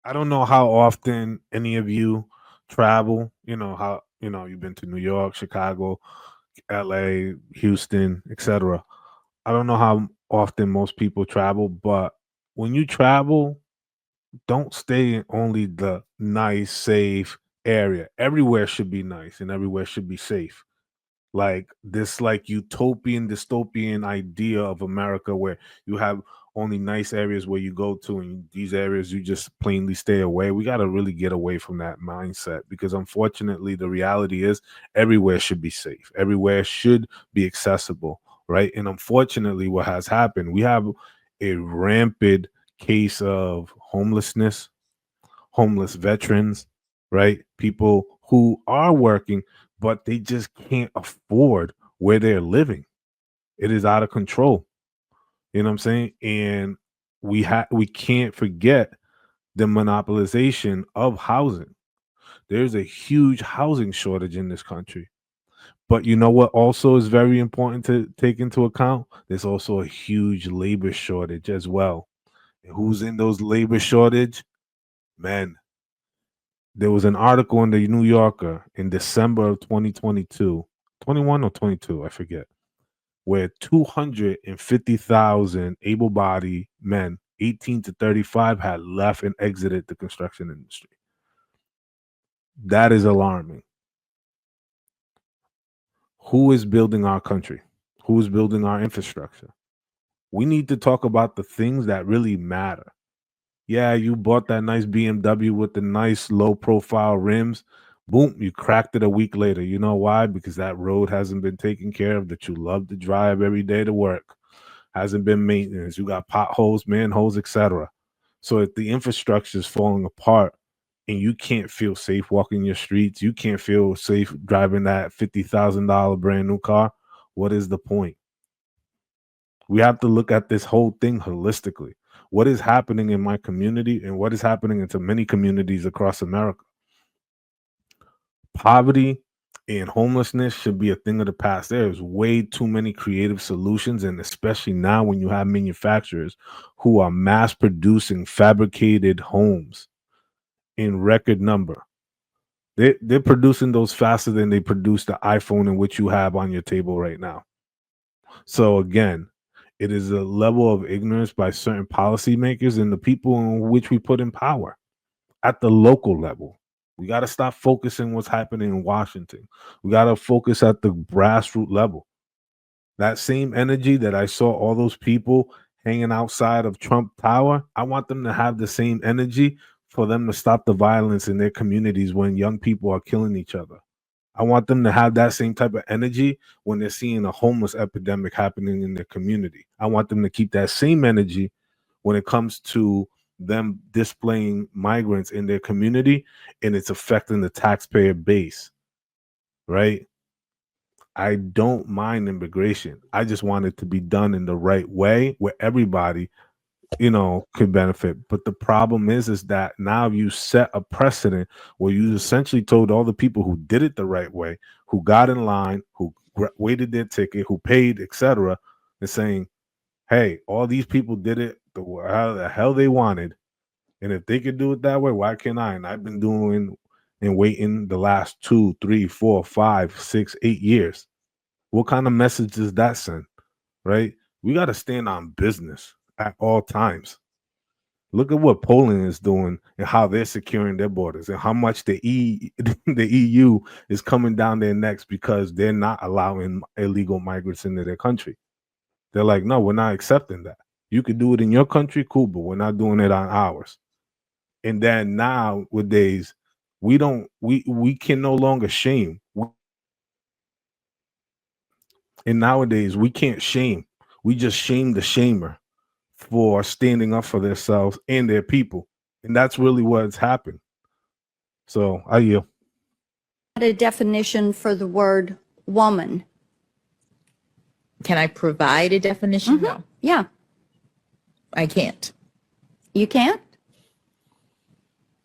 I don't know how often any of you travel. You've been to New York, Chicago, LA, Houston, etc. I don't know how often most people travel, but when you travel, don't stay in only the nice, safe area. Everywhere should be nice and everywhere should be safe. Like this like utopian dystopian idea of America where you have only nice areas where you go to and these areas you just plainly stay away. We got to really get away from that mindset because unfortunately the reality is everywhere should be safe. Everywhere should be accessible, right? And unfortunately what has happened, we have a rampant case of homelessness, homeless veterans, right? People who are working, but they just can't afford where they're living. It is out of control. You know what I'm saying? And we can't forget the monopolization of housing. There's a huge housing shortage in this country. But you know what also is very important to take into account? There's also a huge labor shortage as well. And who's in those labor shortage? Men. There was an article in the New Yorker in December of 2022, 21 or 22, I forget, where 250,000 able bodied men, 18 to 35, had left and exited the construction industry. That is alarming. Who is building our country? Who is building our infrastructure? We need to talk about the things that really matter. Yeah, you bought that nice BMW with the nice low profile rims. Boom, you cracked it a week later. You know why? Because that road hasn't been taken care of that you love to drive every day to work. Hasn't been maintenance. You got potholes, manholes, etc. So if the infrastructure is falling apart and you can't feel safe walking your streets, you can't feel safe driving that $50,000 brand new car, what is the point? We have to look at this whole thing holistically. What is happening in my community and what is happening into many communities across America? Poverty and homelessness should be a thing of the past. There's way too many creative solutions, and especially now when you have manufacturers who are mass producing fabricated homes in record number. They're producing those faster than they produce the iPhone in which you have on your table right now. So again, it is a level of ignorance by certain policymakers and the people in which we put in power at the local level. We got to stop focusing what's happening in Washington. We got to focus at the grassroots level. That same energy that I saw all those people hanging outside of Trump Tower, I want them to have the same energy for them to stop the violence in their communities when young people are killing each other. I want them to have that same type of energy when they're seeing a homeless epidemic happening in their community. I want them to keep that same energy when it comes to them displaying migrants in their community and it's affecting the taxpayer base, right? I don't mind immigration. I just want it to be done in the right way where everybody, could benefit. But the problem is that now you set a precedent where you essentially told all the people who did it the right way, who got in line, who waited their ticket, who paid, etc., and saying, "Hey, all these people did it how the hell they wanted, and if they could do it that way, why can't I?" And I've been doing and waiting the last 2, 3, 4, 5, 6, 8 years. What kind of message does that send? Right? We got to stand on business at all times. Look at what Poland is doing and how they're securing their borders and how much the EU is coming down their necks because they're not allowing illegal migrants into their country. They're like, no, we're not accepting that. You could do it in your country, cool, but we're not doing it on ours. And then nowadays, we can no longer shame. And nowadays we can't shame. We just shame the shamer for standing up for themselves and their people. And that's really what's happened. So I yield. A definition for the word woman. Can I provide a definition? No, Yeah. I can't. You can't?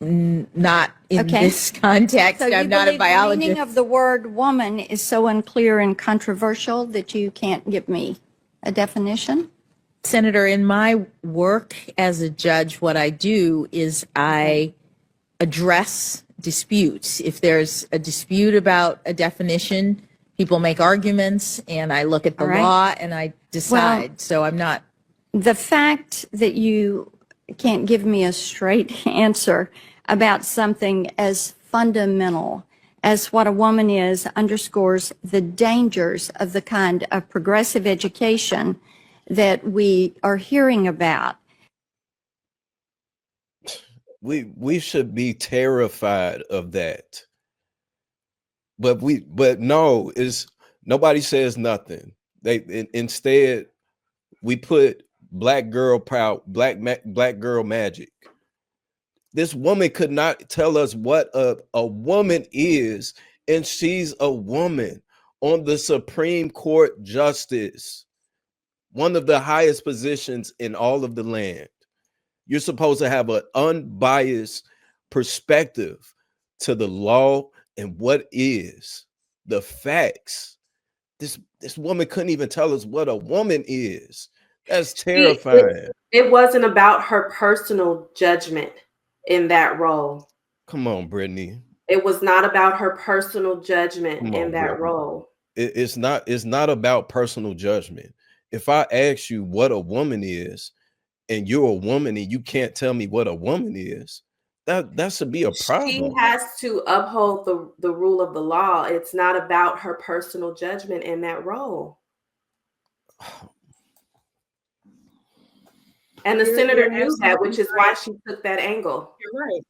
Not in Okay. this context. So you I'm not a believe the meaning biologist. of the word woman is so unclear and controversial that you can't give me a definition? Senator, in my work as a judge, what I do is I address disputes. If there's a dispute about a definition, people make arguments, and I look at the All right. law and I decide. So I'm not. The fact that you can't give me a straight answer about something as fundamental as what a woman is underscores the dangers of the kind of progressive education that we are hearing about. We should be terrified of that. But no, is nobody says nothing. Instead we put black girl proud, black girl magic. This woman could not tell us what a woman is, and she's a woman on the Supreme Court justice, one of the highest positions in all of the land. You're supposed to have an unbiased perspective to the law and what is the facts. This woman couldn't even tell us what a woman is. That's terrifying. It wasn't about her personal judgment in that role. Come on, Brittany. It was not about her personal judgment in that role. It's not about personal judgment. If I ask you what a woman is, and you're a woman and you can't tell me what a woman is, that should be a problem. She has to uphold the rule of the law. It's not about her personal judgment in that role. And the senator knew that, which is why she took that angle. You're right.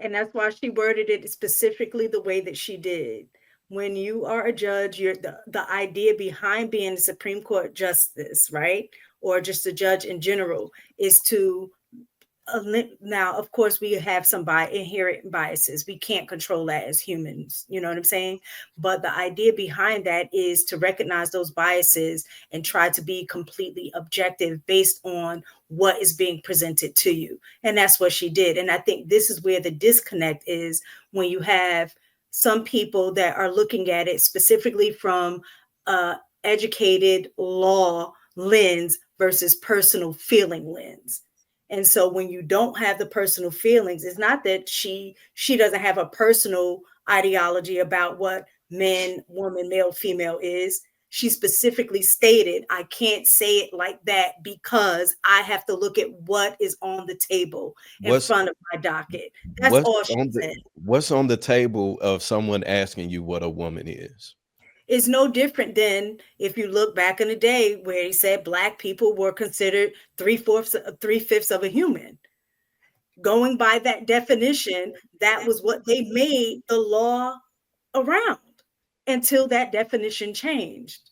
And that's why she worded it specifically the way that she did. When you are a judge, you're the idea behind being a Supreme Court justice, right? Or just a judge in general, is to now, of course, we have some inherent biases. We can't control that as humans. You know what I'm saying? But the idea behind that is to recognize those biases and try to be completely objective based on what is being presented to you. And that's what she did. And I think this is where the disconnect is, when you have some people that are looking at it specifically from educated law lens versus personal feeling lens. And so when you don't have the personal feelings, it's not that she doesn't have a personal ideology about what man, woman, male, female is. She specifically stated, I can't say it like that because I have to look at what is on the table in front of my docket. That's all she said. What's on the table of someone asking you what a woman is? Is no different than if you look back in the day where he said black people were considered three-fifths of a human. Going by that definition, that was what they made the law around until that definition changed.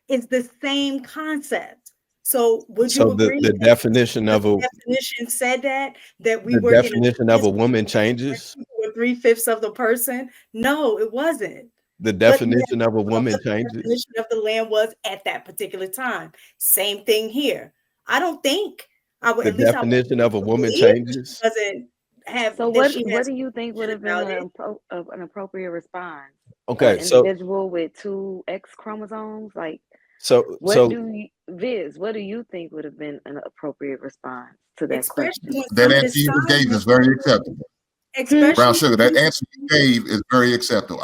It's the same concept. So would you agree? The definition of a definition said that we the were definition of a woman changes. Were 3/5 of the person? No, it wasn't. The definition of a woman changes. The definition of the land was at that particular time. Same thing here. I don't think the definition of a woman changes. Doesn't have. So what do you think would have been an appropriate response? Okay, an so individual with 2 X chromosomes, like what do you think would have been an appropriate response to that question? That answer you gave is very acceptable. Brown Sugar, that answer you gave is very acceptable.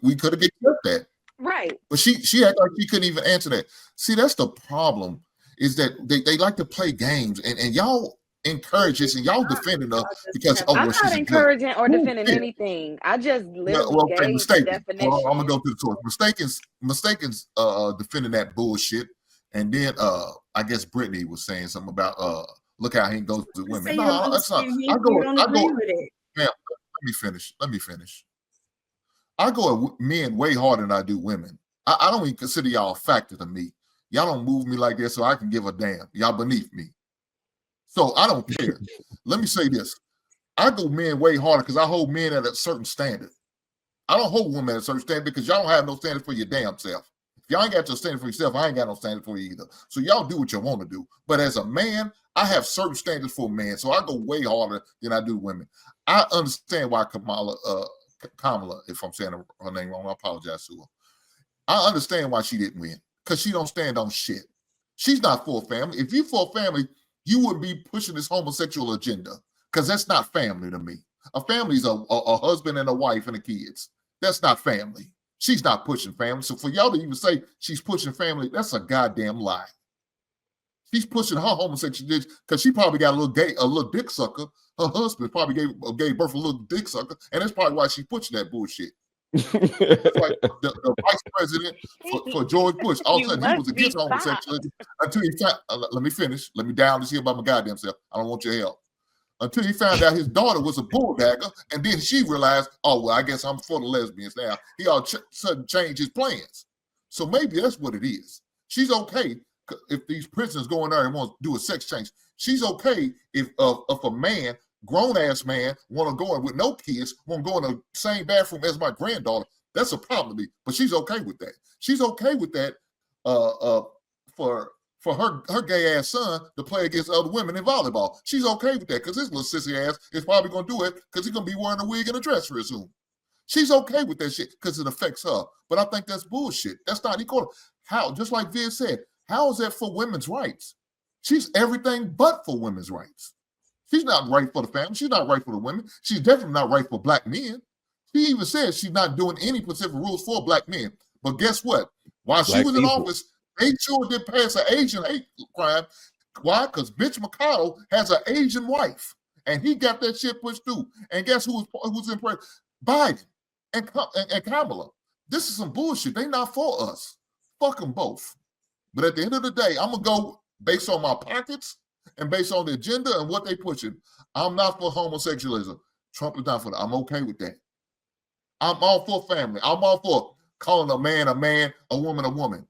We could have accepted that. Right. But she acted like she couldn't even answer that. See, that's the problem, is that they like to play games, and y'all encourage this, and y'all defending her because I'm not encouraging or defending anything. I just literally gave the definition. I'm gonna go to the source. Mistaken's defending that bullshit, and then I guess Brittany was saying something about look how he goes to women. No, that's not. I go. Man, let me finish. I go at men way harder than I do women. I don't even consider y'all a factor to me. Y'all don't move me like that, so I can give a damn. Y'all beneath me. So I don't care. Let me say this. I go men way harder because I hold men at a certain standard. I don't hold women at a certain standard because y'all don't have no standard for your damn self. If y'all ain't got your standard for yourself, I ain't got no standard for you either. So y'all do what you want to do. But as a man, I have certain standards for a man. So I go way harder than I do women. I understand why Kamala, if I'm saying her name wrong, I apologize to her. I understand why she didn't win, because she don't stand on shit. She's not for a family. If you for a family, you wouldn't be pushing this homosexual agenda, because that's not family to me. A family is a husband and a wife and the kids. That's not family. She's not pushing family. So for y'all to even say she's pushing family, that's a goddamn lie. She's pushing her homosexuality because she probably got a little dick sucker. Her husband probably gave birth to a little dick sucker, and that's probably why she's pushing that bullshit. It's like the vice president for George Bush. All of a sudden, he was against homosexuality until he found. Let me finish. Let me down this here by my goddamn self. I don't want your help. Until he found out his daughter was a bulldagger, and then she realized, oh well, I guess I'm for the lesbians now. He all sudden changed his plans. So maybe that's what it is. She's okay if these prisoners go in there and want to do a sex change. She's okay if a man, grown-ass man, want to go in with no kids, want to go in the same bathroom as my granddaughter. That's a problem to me, but she's okay with that. She's okay with that for her gay-ass son to play against other women in volleyball. She's okay with that because his little sissy ass is probably going to do it because he's going to be wearing a wig and a dress real soon. She's okay with that shit because it affects her. But I think that's bullshit. That's not equal. How, just like Viz said, how is that for women's rights? She's everything but for women's rights. She's not right for the family. She's not right for the women. She's definitely not right for black men. She even says she's not doing any specific rules for black men. But guess what? While she was in office, they sure did pass an Asian hate crime. Why? Because Mitch McConnell has an Asian wife, and he got that shit pushed through. And guess who was in prison? Biden and Kamala. This is some bullshit. They not for us. Fuck them both. But at the end of the day, I'm going to go based on my pockets and based on the agenda and what they pushing. I'm not for homosexualism. Trump is not for that. I'm okay with that. I'm all for family. I'm all for calling a man, a woman, a woman.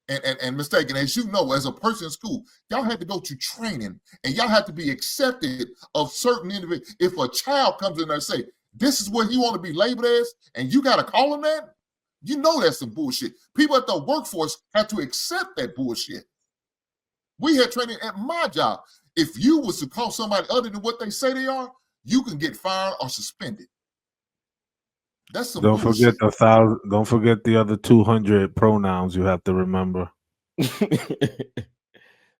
And mistaken, as you know, as a person in school, y'all had to go to training and y'all have to be accepted of certain individuals. If a child comes in there and say, this is what he want to be labeled as, and you got to call him that, you know that's some bullshit. People at the workforce have to accept that bullshit. We had training at my job. If you was to call somebody other than what they say they are, you can get fired or suspended. That's some bullshit. Don't forget the other 200 pronouns you have to remember.